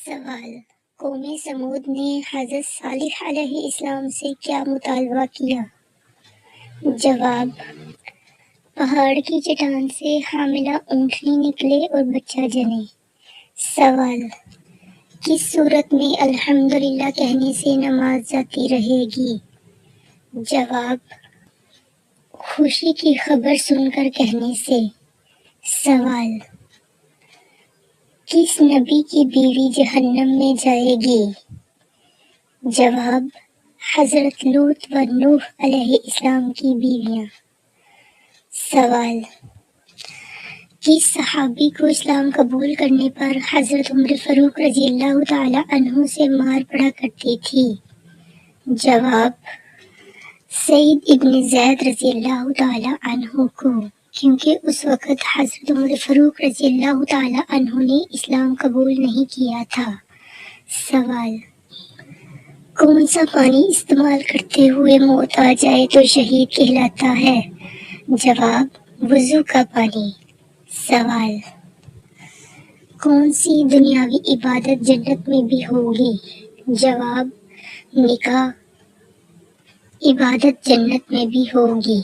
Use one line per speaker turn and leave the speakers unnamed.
سوال: قوم سمود نے حضرت صالح علیہ السلام سے کیا مطالبہ کیا؟ جواب: پہاڑ کی چٹان سے حاملہ اونٹنی نکلے اور بچہ جنے۔ سوال: کس صورت میں الحمدللہ کہنے سے نماز جاتی رہے گی؟ جواب: خوشی کی خبر سن کر کہنے سے۔ سوال: کس نبی کی بیوی جہنم میں جائے گی؟ جواب: حضرت لوط و نوح علیہ السلام کی بیویاں۔ سوال: کس صحابی کو اسلام قبول کرنے پر حضرت عمر فاروق رضی اللہ تعالی عنہ سے مار پڑا کرتی تھی؟ جواب: سعید ابن زید رضی اللہ تعالی عنہ کو، کیونکہ اس وقت حضرت عمر فاروق رضی اللہ تعالی عنہ نے اسلام قبول نہیں کیا تھا۔ سوال: کون سا پانی استعمال کرتے ہوئے موت آ جائے تو شہید کہلاتا ہے؟ جواب: وضو کا پانی۔ سوال: کون سی دنیاوی عبادت جنت میں بھی ہوگی؟ جواب: نکاح عبادت جنت میں بھی ہوگی۔